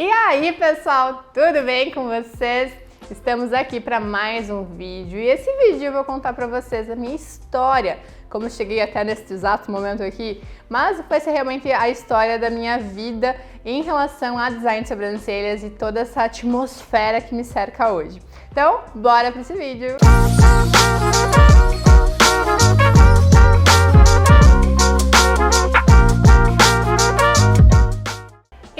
E aí, pessoal, tudo bem com vocês? Estamos aqui para mais um vídeo e esse vídeo eu vou contar para vocês a minha história, como eu cheguei até nesse exato momento aqui, mas vai ser realmente a história da minha vida em relação a design de sobrancelhas e toda essa atmosfera que me cerca hoje. Então, bora para esse vídeo!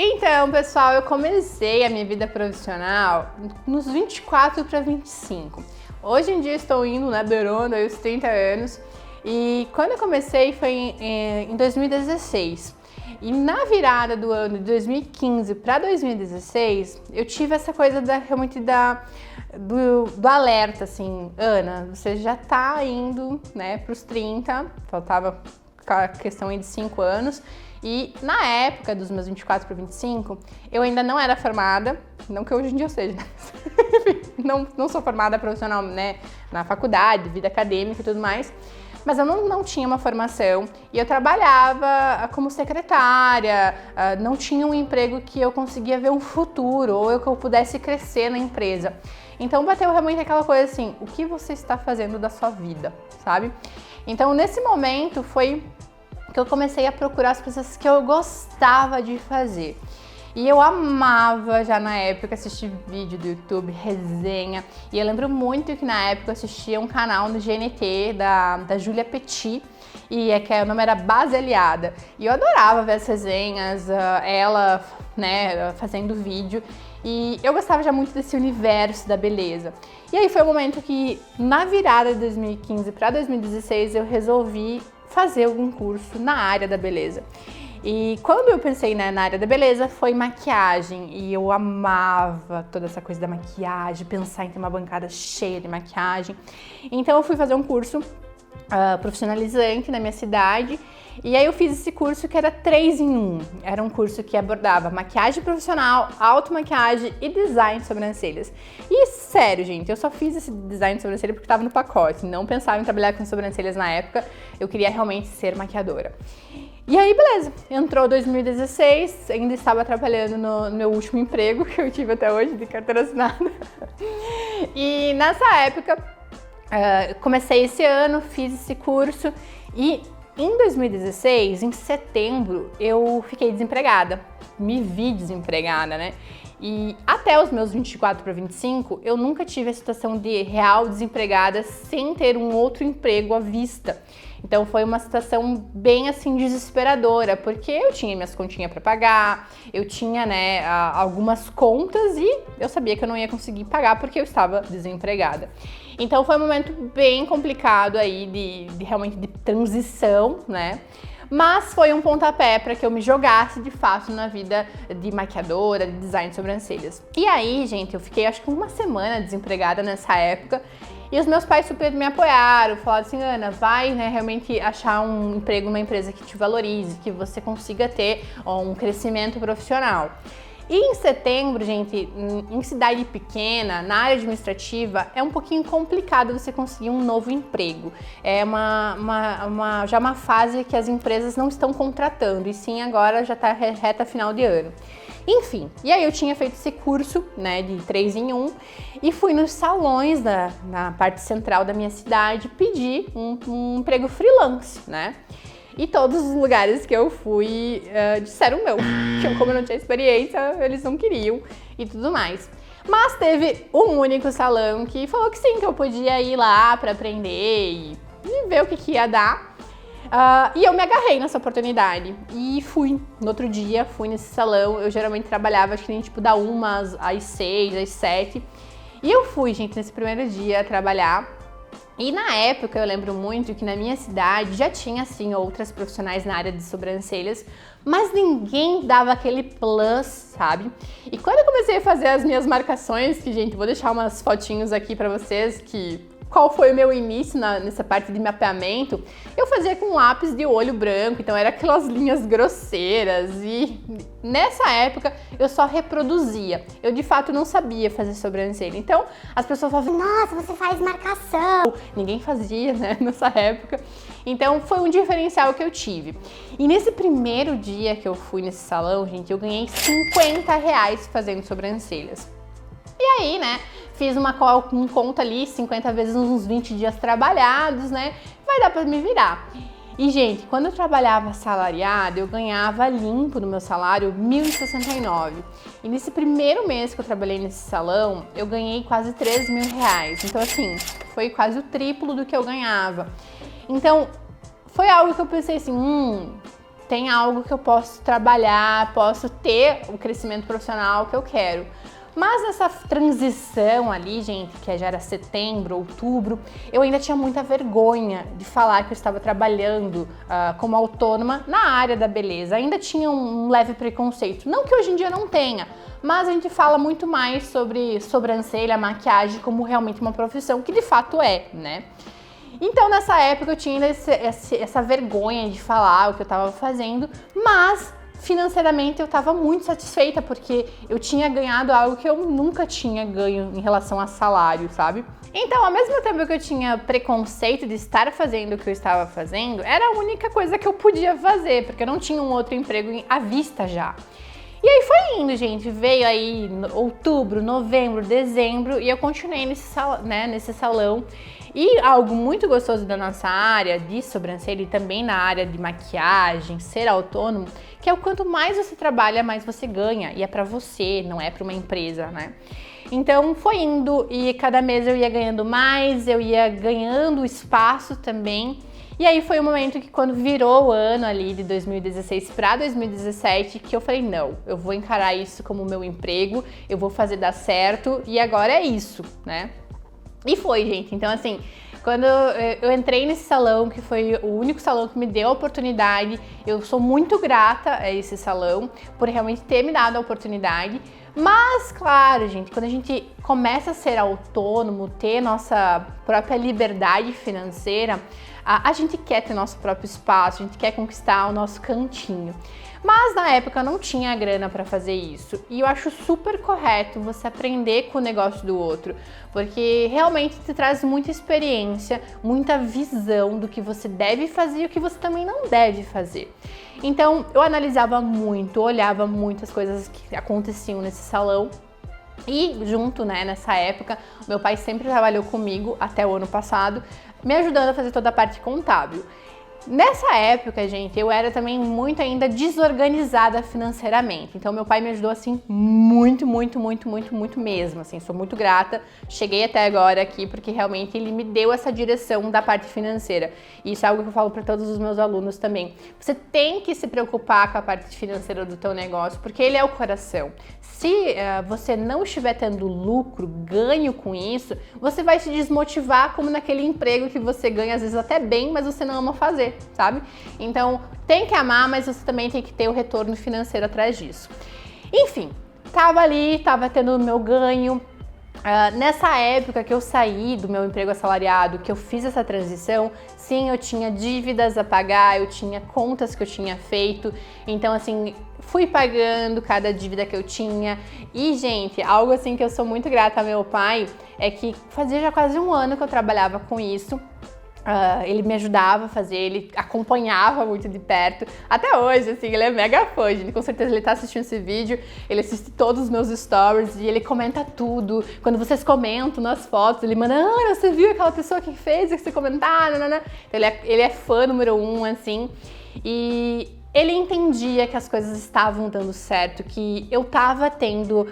Então, pessoal, eu comecei a minha vida profissional nos 24 para 25. Hoje em dia estou indo, né, beirando aí os 30 anos. E quando eu comecei foi em 2016. E na virada do ano de 2015 para 2016, eu tive essa coisa realmente do alerta, assim, Ana, você já tá indo, né, para os 30, faltava a questão aí de 5 anos. E na época dos meus 24 para 25, eu ainda não era formada, não que hoje em dia eu seja, né? não sou formada profissional, né, na faculdade, vida acadêmica e tudo mais, mas eu não tinha uma formação e eu trabalhava como secretária, não tinha um emprego que eu conseguia ver um futuro ou que eu pudesse crescer na empresa. Então bateu realmente aquela coisa assim, o que você está fazendo da sua vida, sabe? Então nesse momento foi que eu comecei a procurar as coisas que eu gostava de fazer. E eu amava já na época assistir vídeo do YouTube, resenha. E eu lembro muito que na época eu assistia um canal no GNT da Julia Petit, e que o nome era Base Aliada. E eu adorava ver as resenhas, ela, né, fazendo vídeo. E eu gostava já muito desse universo da beleza. E aí foi o momento que, na virada de 2015 para 2016, eu resolvi fazer algum curso na área da beleza. E quando eu pensei, né, na área da beleza, foi maquiagem. E eu amava toda essa coisa da maquiagem, pensar em ter uma bancada cheia de maquiagem. Então eu fui fazer um curso profissionalizante na minha cidade. E aí eu fiz esse curso que era 3 em 1. Era um curso que abordava maquiagem profissional, automaquiagem e design de sobrancelhas. E sério, gente, eu só fiz esse design de sobrancelha porque estava no pacote. Não pensava em trabalhar com sobrancelhas na época. Eu queria realmente ser maquiadora. E aí, beleza. Entrou 2016, ainda estava trabalhando no meu último emprego, que eu tive até hoje, de carteira assinada. E nessa época, comecei esse ano, fiz esse curso e em 2016, em setembro, eu fiquei desempregada, me vi desempregada, né? E até os meus 24 para 25, eu nunca tive a situação de real desempregada sem ter um outro emprego à vista. Então foi uma situação bem assim desesperadora, porque eu tinha minhas continhas para pagar, eu tinha, né, algumas contas e eu sabia que eu não ia conseguir pagar porque eu estava desempregada. Então foi um momento bem complicado aí de realmente de transição, né? Mas foi um pontapé para que eu me jogasse de fato na vida de maquiadora, de design de sobrancelhas. E aí, gente, eu fiquei acho que uma semana desempregada nessa época. E os meus pais super me apoiaram, falaram assim, Ana, vai, né, realmente achar um emprego numa empresa que te valorize, que você consiga ter um crescimento profissional. E em setembro, gente, em cidade pequena, na área administrativa, é um pouquinho complicado você conseguir um novo emprego. É já uma fase que as empresas não estão contratando, e sim agora já está reta final de ano. Enfim, e aí eu tinha feito esse curso, né, de 3 em 1 e fui nos salões na parte central da minha cidade pedir um emprego freelance, né? E todos os lugares que eu fui disseram não, que como eu não tinha experiência, eles não queriam e tudo mais. Mas teve um único salão que falou que sim, que eu podia ir lá para aprender e ver o que ia dar. E eu me agarrei nessa oportunidade e fui. No outro dia, fui nesse salão. Eu geralmente trabalhava, acho que nem tipo da 1 às 6, às 7. E eu fui, gente, nesse primeiro dia trabalhar. E na época eu lembro muito que na minha cidade já tinha assim outras profissionais na área de sobrancelhas, mas ninguém dava aquele plus, sabe? E quando eu comecei a fazer as minhas marcações, que gente, vou deixar umas fotinhos aqui pra vocês que qual foi o meu início nessa parte de mapeamento, eu fazia com lápis de olho branco, então era aquelas linhas grosseiras e nessa época eu só reproduzia. Eu de fato não sabia fazer sobrancelha, então as pessoas falavam, nossa, você faz marcação. Ninguém fazia, né, nessa época. Então foi um diferencial que eu tive. E nesse primeiro dia que eu fui nesse salão, gente, eu ganhei R$50 fazendo sobrancelhas. E aí, né, fiz um conta ali, 50 vezes uns 20 dias trabalhados, né, vai dar pra me virar. E, gente, quando eu trabalhava assalariada, eu ganhava limpo no meu salário R$1.069. E nesse primeiro mês que eu trabalhei nesse salão, eu ganhei quase R$3.000. Então, assim, foi quase o triplo do que eu ganhava. Então, foi algo que eu pensei assim, tem algo que eu posso trabalhar, posso ter o crescimento profissional que eu quero. Mas nessa transição ali, gente, que já era setembro, outubro, eu ainda tinha muita vergonha de falar que eu estava trabalhando como autônoma na área da beleza. Ainda tinha um leve preconceito. Não que hoje em dia não tenha, mas a gente fala muito mais sobre sobrancelha, maquiagem como realmente uma profissão, que de fato é, né? Então, nessa época, eu tinha essa vergonha de falar o que eu estava fazendo, mas financeiramente eu estava muito satisfeita, porque eu tinha ganhado algo que eu nunca tinha ganho em relação a salário, sabe? Então, ao mesmo tempo que eu tinha preconceito de estar fazendo o que eu estava fazendo, era a única coisa que eu podia fazer, porque eu não tinha um outro emprego à vista já. E aí foi indo, gente, veio aí outubro, novembro, dezembro e eu continuei nesse salão. E algo muito gostoso da nossa área de sobrancelha e também na área de maquiagem, ser autônomo, que é o quanto mais você trabalha, mais você ganha. E é pra você, não é pra uma empresa, né? Então foi indo e cada mês eu ia ganhando mais, eu ia ganhando espaço também. E aí foi o momento que quando virou o ano ali de 2016 para 2017 que eu falei, não, eu vou encarar isso como meu emprego, eu vou fazer dar certo e agora é isso, né? E foi, gente. Então, assim, quando eu entrei nesse salão, que foi o único salão que me deu a oportunidade, eu sou muito grata a esse salão por realmente ter me dado a oportunidade. Mas, claro, gente, quando a gente começa a ser autônomo, ter nossa própria liberdade financeira, a gente quer ter nosso próprio espaço, a gente quer conquistar o nosso cantinho. Mas na época eu não tinha grana para fazer isso. E eu acho super correto você aprender com o negócio do outro, porque realmente te traz muita experiência, muita visão do que você deve fazer e o que você também não deve fazer. Então eu analisava muito, olhava muitas coisas que aconteciam nesse salão. E junto, né, nessa época, meu pai sempre trabalhou comigo até o ano passado, me ajudando a fazer toda a parte contábil. Nessa época, gente, eu era também muito ainda desorganizada financeiramente. Então, meu pai me ajudou, assim, muito mesmo, assim. Sou muito grata. Cheguei até agora aqui porque realmente ele me deu essa direção da parte financeira. E isso é algo que eu falo para todos os meus alunos também. Você tem que se preocupar com a parte financeira do teu negócio, porque ele é o coração. Se você não estiver tendo lucro, ganho com isso, você vai se desmotivar como naquele emprego que você ganha, às vezes até bem, mas você não ama fazer, sabe? Então, tem que amar, mas você também tem que ter o retorno financeiro atrás disso. Enfim, tava ali, tava tendo o meu ganho. Nessa época que eu saí do meu emprego assalariado, que eu fiz essa transição, sim, eu tinha dívidas a pagar, eu tinha contas que eu tinha feito, então assim, fui pagando cada dívida que eu tinha. E, gente, algo assim que eu sou muito grata ao meu pai é que fazia já quase um ano que eu trabalhava com isso. Ele me ajudava a fazer, ele acompanhava muito de perto. Até hoje, assim, ele é mega fã, gente. Com certeza ele tá assistindo esse vídeo, ele assiste todos os meus stories e ele comenta tudo. Quando vocês comentam nas fotos, ele manda, você viu aquela pessoa que fez esse comentário? Então, ele é fã número 1, assim. E ele entendia que as coisas estavam dando certo, que eu estava tendo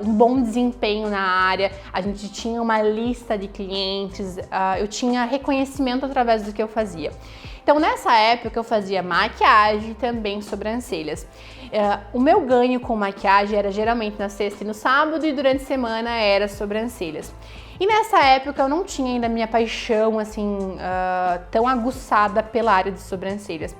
um bom desempenho na área, a gente tinha uma lista de clientes, eu tinha reconhecimento através do que eu fazia. Então, nessa época, eu fazia maquiagem e também sobrancelhas. O meu ganho com maquiagem era geralmente na sexta e no sábado e durante a semana era sobrancelhas. E nessa época eu não tinha ainda minha paixão assim tão aguçada pela área de sobrancelhas.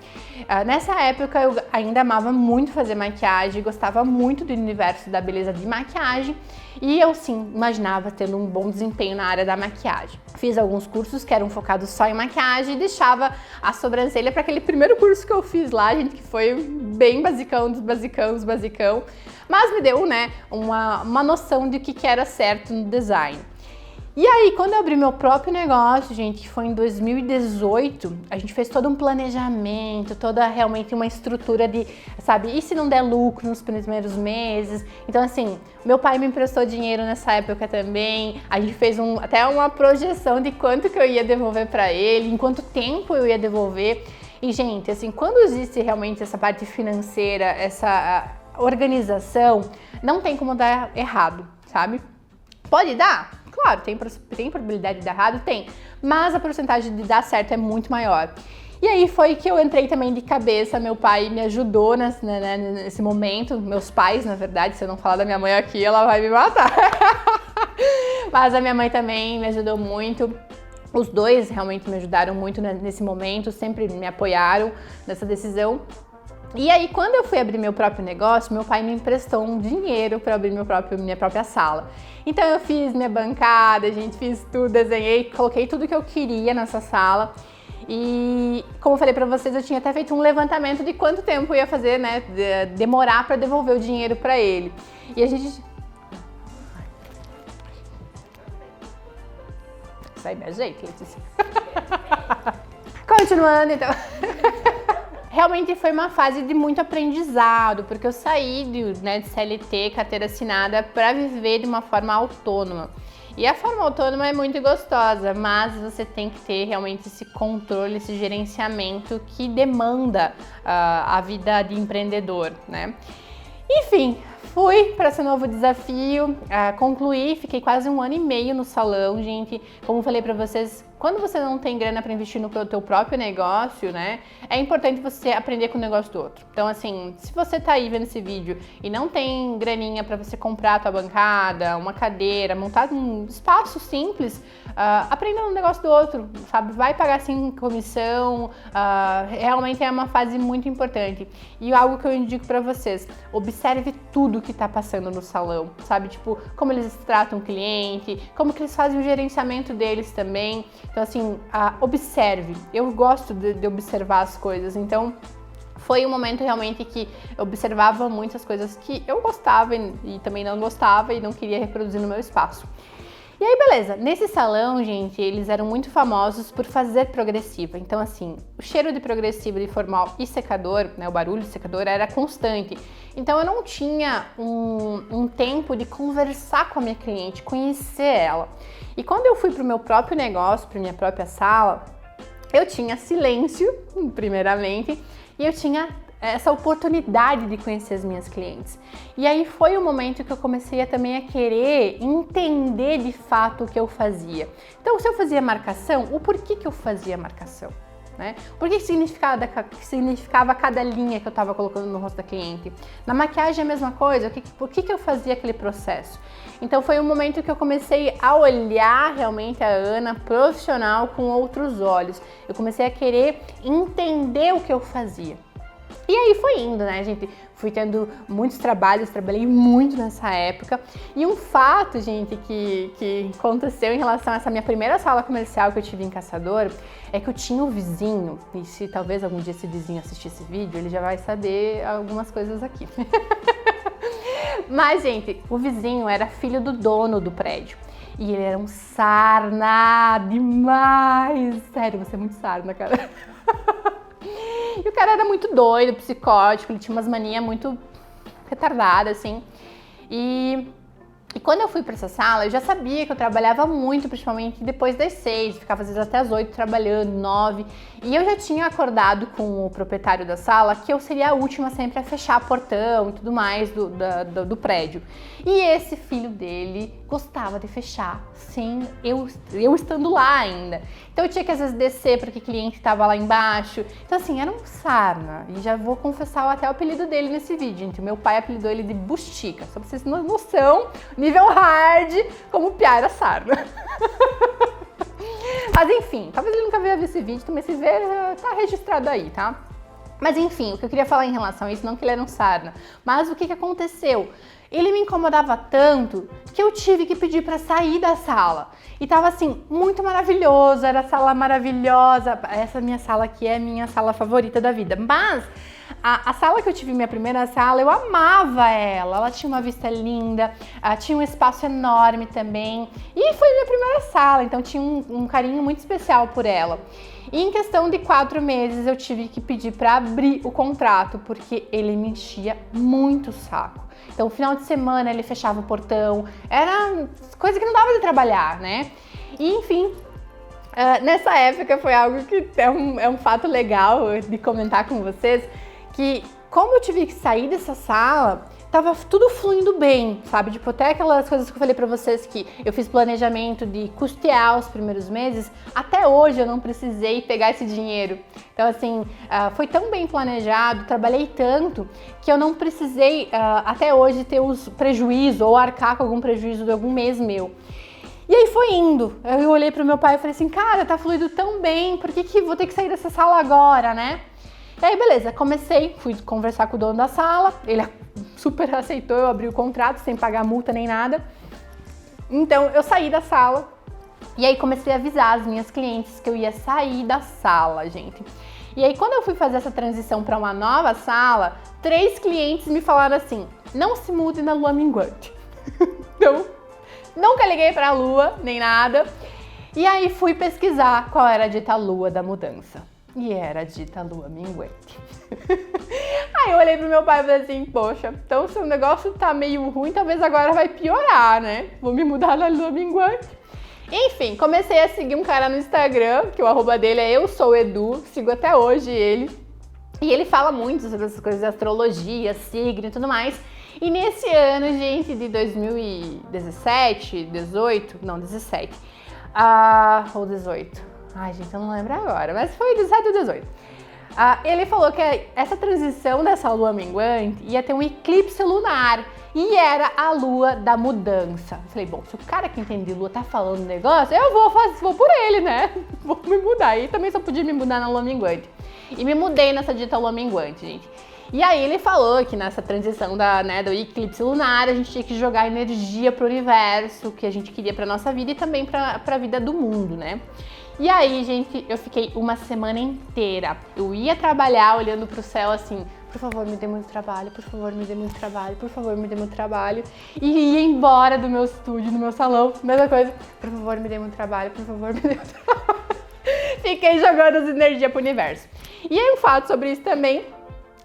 Nessa época eu ainda amava muito fazer maquiagem, gostava muito do universo da beleza de maquiagem e eu sim imaginava tendo um bom desempenho na área da maquiagem. Fiz alguns cursos que eram focados só em maquiagem e deixava a sobrancelha para aquele primeiro curso que eu fiz lá, gente, que foi bem basicão dos basicão, mas me deu, né, uma noção de o que era certo no design. E aí, quando eu abri meu próprio negócio, gente, que foi em 2018, a gente fez todo um planejamento, toda realmente uma estrutura de, sabe, e se não der lucro nos primeiros meses? Então, assim, meu pai me emprestou dinheiro nessa época também, a gente fez até uma projeção de quanto que eu ia devolver para ele, em quanto tempo eu ia devolver. E, gente, assim, quando existe realmente essa parte financeira, essa organização, não tem como dar errado, sabe? Pode dar? Claro, tem probabilidade de dar errado? Tem, mas a porcentagem de dar certo é muito maior. E aí foi que eu entrei também de cabeça, meu pai me ajudou nesse momento, meus pais, na verdade, se eu não falar da minha mãe aqui, ela vai me matar. Mas a minha mãe também me ajudou muito. Os dois realmente me ajudaram muito nesse momento, sempre me apoiaram nessa decisão. E aí, quando eu fui abrir meu próprio negócio, meu pai me emprestou um dinheiro para abrir minha própria sala. Então eu fiz minha bancada, gente, fiz tudo, desenhei, coloquei tudo que eu queria nessa sala. E como eu falei para vocês, eu tinha até feito um levantamento de quanto tempo eu ia fazer, né, demorar para devolver o dinheiro para ele. E a gente... Sai minha jeito, Letícia. Continuando, então... Realmente foi uma fase de muito aprendizado, porque eu saí de CLT, carteira assinada, para viver de uma forma autônoma. E a forma autônoma é muito gostosa, mas você tem que ter realmente esse controle, esse gerenciamento que demanda a vida de empreendedor, né? Enfim, fui para esse novo desafio, concluí, fiquei quase 1 ano e meio no salão, gente. Como falei para vocês, quando você não tem grana para investir no teu próprio negócio, né, é importante você aprender com o negócio do outro. Então, assim, se você tá aí vendo esse vídeo e não tem graninha para você comprar a tua bancada, uma cadeira, montar um espaço simples, aprenda no negócio do outro, sabe? Vai pagar sim comissão, realmente é uma fase muito importante. E algo que eu indico para vocês, observe tudo que tá passando no salão, sabe? Tipo, como eles tratam o cliente, como que eles fazem o gerenciamento deles também. Então, assim, observe. Eu gosto de observar as coisas, então foi um momento realmente que eu observava muitas coisas que eu gostava e também não gostava e não queria reproduzir no meu espaço. E aí, beleza, nesse salão, gente, eles eram muito famosos por fazer progressiva. Então, assim, o cheiro de progressiva, de formal e secador, né, o barulho de secador era constante. Então, eu não tinha um tempo de conversar com a minha cliente, conhecer ela. E quando eu fui para o meu próprio negócio, para minha própria sala, eu tinha silêncio, primeiramente, e eu tinha essa oportunidade de conhecer as minhas clientes. E aí foi o momento que eu comecei também a querer entender de fato o que eu fazia. Então, se eu fazia marcação, o porquê que eu fazia marcação? Né? Por que significava cada linha que eu estava colocando no rosto da cliente? Na maquiagem é a mesma coisa, por que eu fazia aquele processo? Então foi um momento que eu comecei a olhar realmente a Ana profissional com outros olhos. Eu comecei a querer entender o que eu fazia. E aí foi indo, né, gente? Fui tendo muitos trabalhos, trabalhei muito nessa época. E um fato, gente, que aconteceu em relação a essa minha primeira sala comercial que eu tive em Caçador, é que eu tinha um vizinho, e se talvez algum dia esse vizinho assistir esse vídeo, ele já vai saber algumas coisas aqui. Mas, gente, o vizinho era filho do dono do prédio. E ele era um sarna demais. Sério, você é muito sarna, cara. E o cara era muito doido, psicótico, ele tinha umas manias muito retardadas, assim. E quando eu fui para essa sala, eu já sabia que eu trabalhava muito, principalmente depois das 6, ficava às vezes até as 8 trabalhando, 9. E eu já tinha acordado com o proprietário da sala que eu seria a última sempre a fechar portão e tudo mais do prédio. E esse filho dele gostava de fechar sem eu estando lá ainda. Então eu tinha que às vezes descer porque o cliente estava lá embaixo. Então assim, era um sarna. E já vou confessar até o apelido dele nesse vídeo, gente. O meu pai apelidou ele de Bustica, só pra vocês terem noção nível hard, como piar a sarna. Mas enfim, talvez ele nunca veja esse vídeo, também se ver, tá registrado aí, tá? Mas enfim, o que eu queria falar em relação a isso, não que ele era um sarna, mas o que aconteceu? Ele me incomodava tanto que eu tive que pedir para sair da sala. E tava assim, muito maravilhoso, era sala maravilhosa. Essa minha sala aqui é a minha sala favorita da vida. Mas a sala que eu tive, minha primeira sala, eu amava ela. Ela tinha uma vista linda, tinha um espaço enorme também. E foi minha primeira sala, então tinha um carinho muito especial por ela. E em questão de 4 meses eu tive que pedir para abrir o contrato, porque ele me enchia muito o saco. Então, no final de semana ele fechava o portão, era coisa que não dava de trabalhar, né? E enfim, nessa época foi algo que é um fato legal de comentar com vocês, que como eu tive que sair dessa sala, tava tudo fluindo bem, sabe? Tipo, até aquelas coisas que eu falei pra vocês que eu fiz planejamento de custear os primeiros meses, até hoje eu não precisei pegar esse dinheiro. Então, assim, foi tão bem planejado, trabalhei tanto, que eu não precisei, até hoje, ter os prejuízos ou arcar com algum prejuízo de algum mês meu. E aí foi indo. Eu olhei pro meu pai e falei assim, cara, tá fluindo tão bem, por que vou ter que sair dessa sala agora, né? E aí, beleza, fui conversar com o dono da sala, ele super aceitou, eu abri o contrato sem pagar multa nem nada. Então, eu saí da sala e aí comecei a avisar as minhas clientes que eu ia sair da sala, gente. E aí, quando eu fui fazer essa transição para uma nova sala, 3 clientes me falaram assim, não se mude na lua minguante. Então, nunca liguei para a lua, nem nada. E aí, fui pesquisar qual era a dita lua da mudança. E era a dita lua minguante. Aí eu olhei pro meu pai e falei assim, poxa, então se o negócio tá meio ruim, talvez agora vai piorar, né? Vou me mudar na lua minguante. Enfim, comecei a seguir um cara no Instagram, que o arroba dele é Eu Sou Edu, sigo até hoje ele. E ele fala muito sobre essas coisas de astrologia, signo e tudo mais. E nesse ano, gente, de 2017, 18, não, 17, ou 18... Ai, gente, eu não lembro agora, mas foi 17 ou 18. Ele falou que essa transição dessa lua minguante ia ter um eclipse lunar e era a lua da mudança. Eu falei, bom, se o cara que entende lua tá falando negócio, eu vou por ele, né? Vou me mudar. E também só podia me mudar na lua minguante. E me mudei nessa dita lua minguante, gente. E aí ele falou que nessa transição do eclipse lunar, a gente tinha que jogar energia pro universo, que a gente queria pra nossa vida e também pra vida do mundo, né? E aí, gente, eu fiquei uma semana inteira. Eu ia trabalhar olhando pro céu assim, por favor, me dê muito trabalho, por favor, me dê muito trabalho, por favor, me dê muito trabalho. E ia embora do meu estúdio, do meu salão, mesma coisa, por favor, me dê muito trabalho, por favor, me dê muito trabalho. Fiquei jogando as energias pro universo. E aí um fato sobre isso também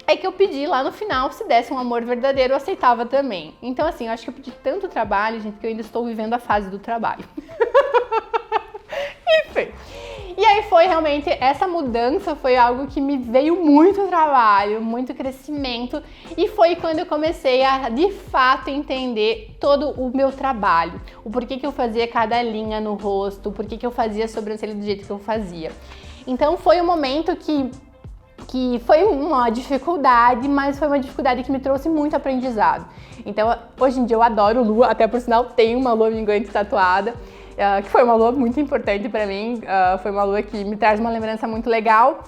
é que eu pedi lá no final, se desse um amor verdadeiro, eu aceitava também. Então assim, eu acho que eu pedi tanto trabalho, gente, que eu ainda estou vivendo a fase do trabalho. Enfim. E aí foi realmente, essa mudança foi algo que me veio muito trabalho, muito crescimento, e foi quando eu comecei a, de fato, entender todo o meu trabalho, o porquê que eu fazia cada linha no rosto, o porquê que eu fazia a sobrancelha do jeito que eu fazia. Então foi um momento que foi uma dificuldade, mas foi uma dificuldade que me trouxe muito aprendizado. Então, hoje em dia eu adoro lua, até por sinal tenho uma lua minguante tatuada, que foi uma lua muito importante pra mim, foi uma lua que me traz uma lembrança muito legal.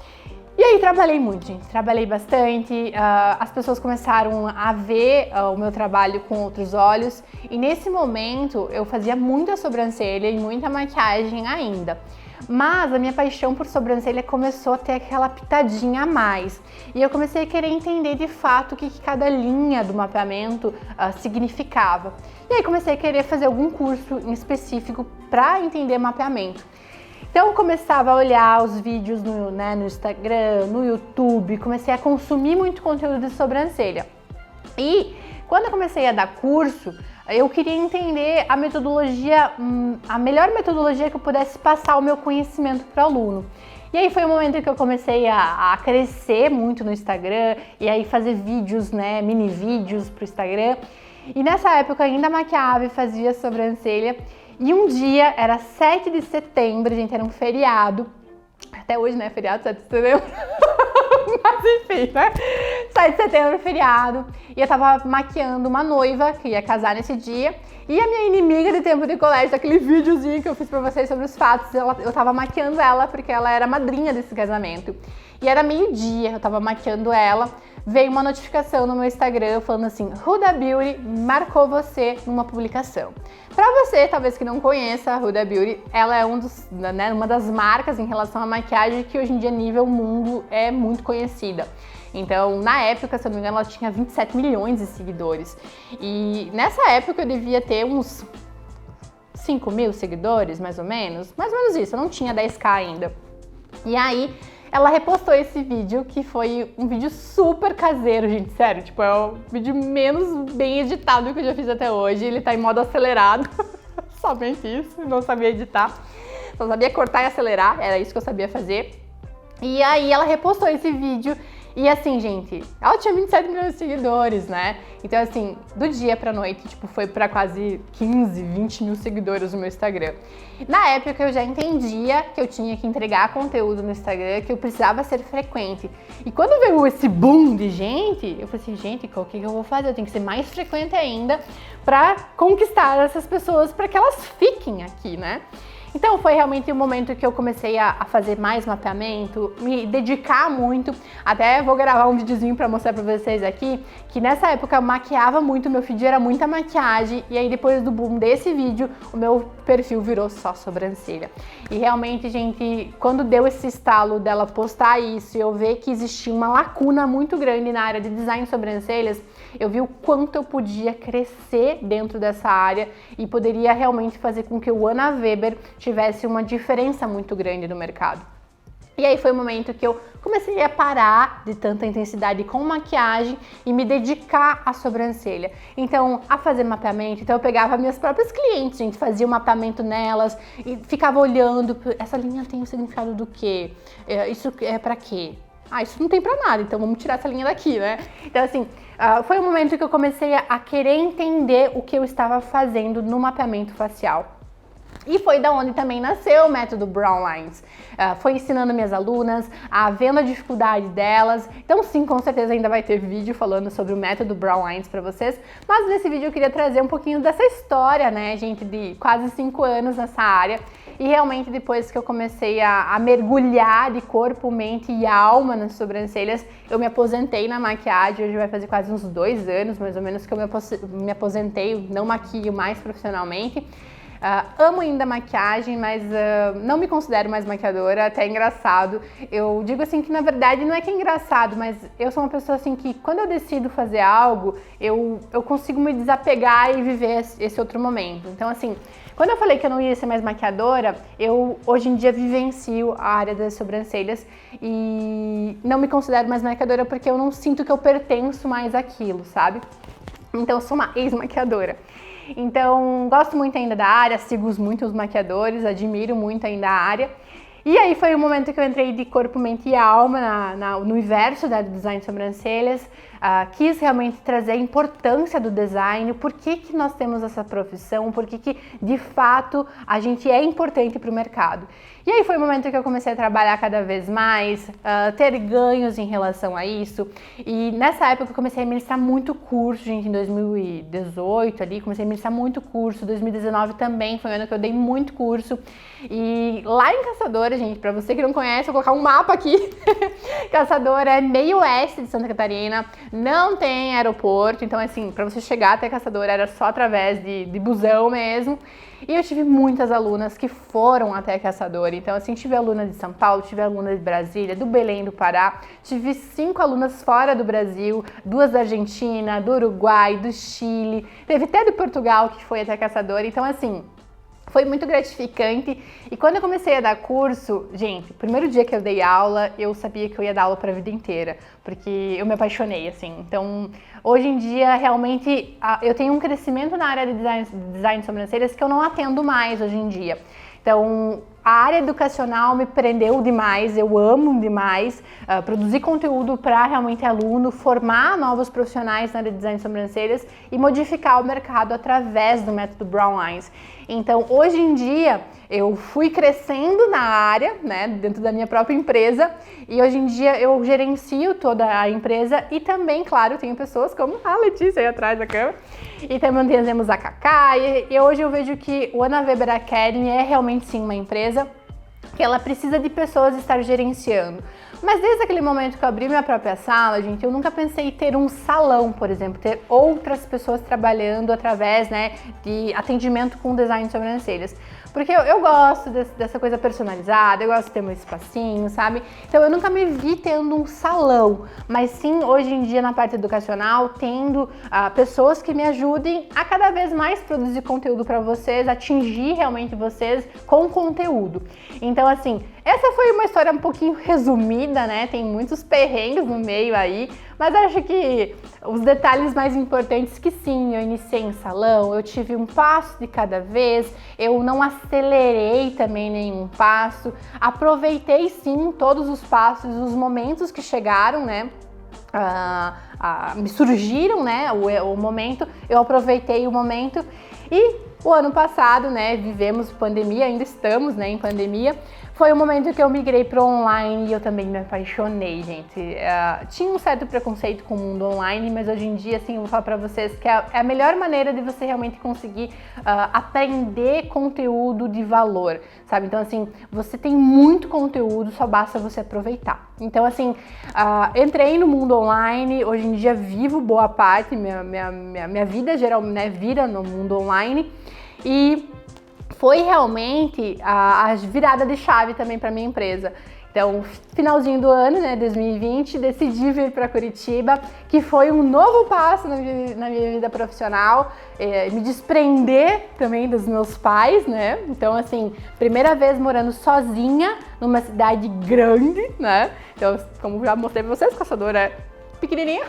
E aí trabalhei muito, gente, trabalhei bastante, as pessoas começaram a ver o meu trabalho com outros olhos, e nesse momento eu fazia muita sobrancelha e muita maquiagem ainda. Mas a minha paixão por sobrancelha começou a ter aquela pitadinha a mais. E eu comecei a querer entender de fato o que cada linha do mapeamento significava. E aí comecei a querer fazer algum curso em específico para entender mapeamento. Então eu começava a olhar os vídeos no Instagram, no YouTube, comecei a consumir muito conteúdo de sobrancelha. E quando eu comecei a dar curso, eu queria entender a metodologia, a melhor metodologia que eu pudesse passar o meu conhecimento para o aluno. E aí foi o momento que eu comecei a crescer muito no Instagram e aí fazer vídeos, mini vídeos pro Instagram. E nessa época eu ainda maquiava e fazia sobrancelha. E um dia, era 7 de setembro, gente, era um feriado. Até hoje, feriado, 7 de setembro. Mas enfim, 7 de setembro, feriado, e eu tava maquiando uma noiva que ia casar nesse dia, e a minha inimiga de tempo de colégio, aquele videozinho que eu fiz pra vocês sobre os fatos, eu tava maquiando ela porque ela era madrinha desse casamento. E era meio-dia, eu tava maquiando ela, veio uma notificação no meu Instagram falando assim: Huda Beauty marcou você numa publicação. Pra você, talvez que não conheça, a Huda Beauty, ela é uma das marcas em relação à maquiagem que hoje em dia, nível mundo, é muito conhecida. Então, na época, se eu não me engano, ela tinha 27 milhões de seguidores. E nessa época eu devia ter uns 5 mil seguidores, mais ou menos isso, eu não tinha 10k ainda. E aí, ela repostou esse vídeo, que foi um vídeo super caseiro, gente, sério, tipo, é o vídeo menos bem editado que eu já fiz até hoje, ele tá em modo acelerado, somente isso, não sabia editar, só sabia cortar e acelerar, era isso que eu sabia fazer. E aí ela repostou esse vídeo e assim, gente, ela tinha 27 milhões de seguidores, né? Então assim, do dia pra noite, tipo, foi pra quase 15, 20 mil seguidores no meu Instagram. Na época eu já entendia que eu tinha que entregar conteúdo no Instagram, que eu precisava ser frequente. E quando veio esse boom de gente, eu falei assim, gente, o que eu vou fazer? Eu tenho que ser mais frequente ainda pra conquistar essas pessoas, pra que elas fiquem aqui, né? Então foi realmente o momento que eu comecei a fazer mais mapeamento, me dedicar muito. Até vou gravar um videozinho pra mostrar pra vocês aqui, que nessa época eu maquiava muito, meu feed era muita maquiagem, e aí depois do boom desse vídeo, o meu perfil virou só sobrancelha. E realmente, gente, quando deu esse estalo dela postar isso e eu ver que existia uma lacuna muito grande na área de design de sobrancelhas, eu vi o quanto eu podia crescer dentro dessa área e poderia realmente fazer com que o Ana Weber tivesse uma diferença muito grande no mercado. E aí foi o momento que eu comecei a parar de tanta intensidade com maquiagem e me dedicar à sobrancelha. Então, a fazer mapeamento, então eu pegava minhas próprias clientes, gente, fazia o mapeamento nelas e ficava olhando, essa linha tem o significado do quê? Isso é pra quê? Ah, isso não tem pra nada, então vamos tirar essa linha daqui, né? Então assim, foi o momento que eu comecei a querer entender o que eu estava fazendo no mapeamento facial. E foi da onde também nasceu o método Brow Lines. Foi ensinando minhas alunas, vendo a dificuldade delas. Então sim, com certeza ainda vai ter vídeo falando sobre o método Brow Lines para vocês. Mas nesse vídeo eu queria trazer um pouquinho dessa história, né, gente, de quase 5 anos nessa área. E realmente depois que eu comecei a mergulhar de corpo, mente e alma nas sobrancelhas, eu me aposentei na maquiagem. Hoje vai fazer quase uns 2 anos, mais ou menos, que eu me aposentei, não maquio mais profissionalmente. Amo ainda maquiagem, mas não me considero mais maquiadora, até é engraçado. Eu digo assim que na verdade não é que é engraçado, mas eu sou uma pessoa assim que quando eu decido fazer algo, eu consigo me desapegar e viver esse outro momento. Então assim, quando eu falei que eu não ia ser mais maquiadora, eu hoje em dia vivencio a área das sobrancelhas e não me considero mais maquiadora porque eu não sinto que eu pertenço mais àquilo, sabe? Então eu sou uma ex-maquiadora. Então, gosto muito ainda da área, sigo muitos maquiadores, admiro muito ainda a área. E aí foi o momento que eu entrei de corpo, mente e alma no universo da design de sobrancelhas. Quis realmente trazer a importância do design, por que nós temos essa profissão, por que de fato a gente é importante para o mercado. E aí foi o momento que eu comecei a trabalhar cada vez mais, ter ganhos em relação a isso. E nessa época eu comecei a ministrar muito curso, gente, em 2018 ali, comecei a ministrar muito curso, 2019 também foi um ano que eu dei muito curso. E lá em Caçadora, gente, pra você que não conhece, eu vou colocar um mapa aqui. Caçadora é meio oeste de Santa Catarina, não tem aeroporto, então assim, pra você chegar até Caçadora era só através de busão mesmo. E eu tive muitas alunas que foram até Caçadora, então assim, tive aluna de São Paulo, tive aluna de Brasília, do Belém do Pará, tive 5 alunas fora do Brasil, 2 da Argentina, do Uruguai, do Chile, teve até de Portugal que foi até Caçadora, então assim, foi muito gratificante. E quando eu comecei a dar curso, gente, o primeiro dia que eu dei aula, eu sabia que eu ia dar aula para a vida inteira, porque eu me apaixonei, assim. Então, hoje em dia, realmente, eu tenho um crescimento na área de design de sobrancelhas que eu não atendo mais hoje em dia. Então, a área educacional me prendeu demais, eu amo demais produzir conteúdo para realmente aluno, formar novos profissionais na área de design de sobrancelhas e modificar o mercado através do método Brow Lines. Então, hoje em dia, eu fui crescendo na área, né, dentro da minha própria empresa, e hoje em dia eu gerencio toda a empresa e também, claro, tenho pessoas como a Letícia aí atrás da câmera, e também temos a Cacá, e hoje eu vejo que o Ana Weber Academy é realmente sim uma empresa que ela precisa de pessoas estar gerenciando. Mas desde aquele momento que eu abri minha própria sala, gente, eu nunca pensei em ter um salão, por exemplo, ter outras pessoas trabalhando através, né, de atendimento com design de sobrancelhas. Porque eu gosto dessa coisa personalizada, eu gosto de ter meu espacinho, sabe? Então eu nunca me vi tendo um salão, mas sim, hoje em dia na parte educacional, tendo pessoas que me ajudem a cada vez mais produzir conteúdo para vocês, atingir realmente vocês com conteúdo. Então assim, essa foi uma história um pouquinho resumida, né? Tem muitos perrengues no meio aí, mas acho que os detalhes mais importantes que sim, eu iniciei em salão, eu tive um passo de cada vez, eu não acelerei também nenhum passo, aproveitei sim todos os passos, os momentos que chegaram, né? Me surgiram, né? O momento, eu aproveitei o momento e o ano passado, né? Vivemos pandemia, ainda estamos, né? Em pandemia. Foi o momento que eu migrei para o online e eu também me apaixonei, gente. Tinha um certo preconceito com o mundo online, mas hoje em dia, assim, eu vou falar para vocês que é a melhor maneira de você realmente conseguir aprender conteúdo de valor, sabe? Então, assim, você tem muito conteúdo, só basta você aproveitar. Então, assim, entrei no mundo online, hoje em dia vivo boa parte, minha vida geral, né, vira no mundo online e foi realmente a virada de chave também para minha empresa. Então, finalzinho do ano, né, 2020, decidi vir para Curitiba, que foi um novo passo na minha vida profissional, me desprender também dos meus pais, né? Então, assim, primeira vez morando sozinha numa cidade grande, né? Então, como já mostrei para vocês, Caçador é pequenininho,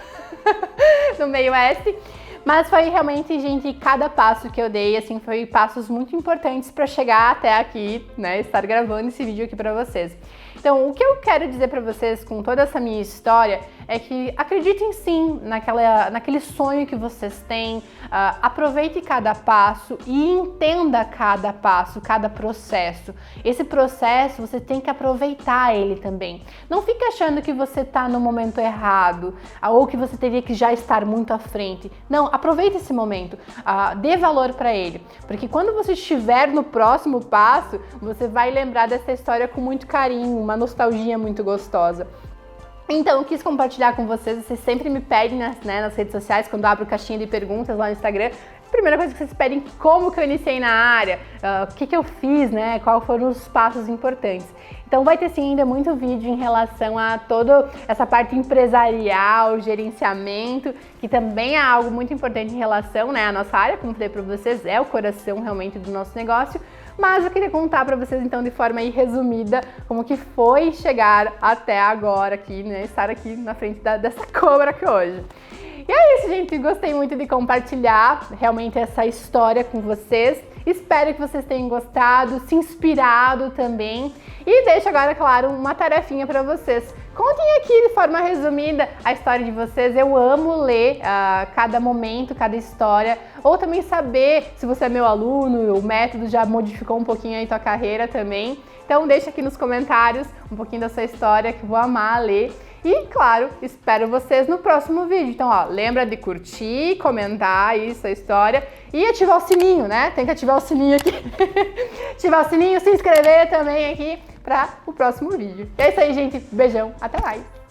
no meio oeste. Mas foi realmente, gente, cada passo que eu dei, assim, foi passos muito importantes para chegar até aqui, né, estar gravando esse vídeo aqui para vocês. Então, o que eu quero dizer para vocês com toda essa minha história é que acreditem sim naquele sonho que vocês têm, aproveite cada passo e entenda cada passo, cada processo. Esse processo, você tem que aproveitar ele também. Não fique achando que você está no momento errado ou que você teria que já estar muito à frente. Não, aproveite esse momento, dê valor para ele, porque quando você estiver no próximo passo, você vai lembrar dessa história com muito carinho, uma nostalgia muito gostosa. Então, eu quis compartilhar com vocês, sempre me pedem nas redes sociais, quando eu abro caixinha de perguntas lá no Instagram, a primeira coisa que vocês pedem, como que eu iniciei na área, o que eu fiz, né, quais foram os passos importantes. Então vai ter sim ainda muito vídeo em relação a toda essa parte empresarial, gerenciamento, que também é algo muito importante em relação, né, à nossa área, como falei para vocês, é o coração realmente do nosso negócio. Mas eu queria contar para vocês então de forma aí resumida como que foi chegar até agora aqui, né, estar aqui na frente dessa câmera aqui hoje. E é isso, gente, gostei muito de compartilhar realmente essa história com vocês. Espero que vocês tenham gostado, se inspirado também. E deixo agora, claro, uma tarefinha para vocês. Contem aqui de forma resumida a história de vocês. Eu amo ler cada momento, cada história. Ou também saber se você é meu aluno, o método já modificou um pouquinho aí tua carreira também. Então deixa aqui nos comentários um pouquinho da sua história que eu vou amar ler. E, claro, espero vocês no próximo vídeo. Então, ó, lembra de curtir, comentar aí sua história e ativar o sininho, né? Tem que ativar o sininho aqui. Ativar o sininho, se inscrever também aqui para o próximo vídeo. É isso aí, gente. Beijão. Até mais.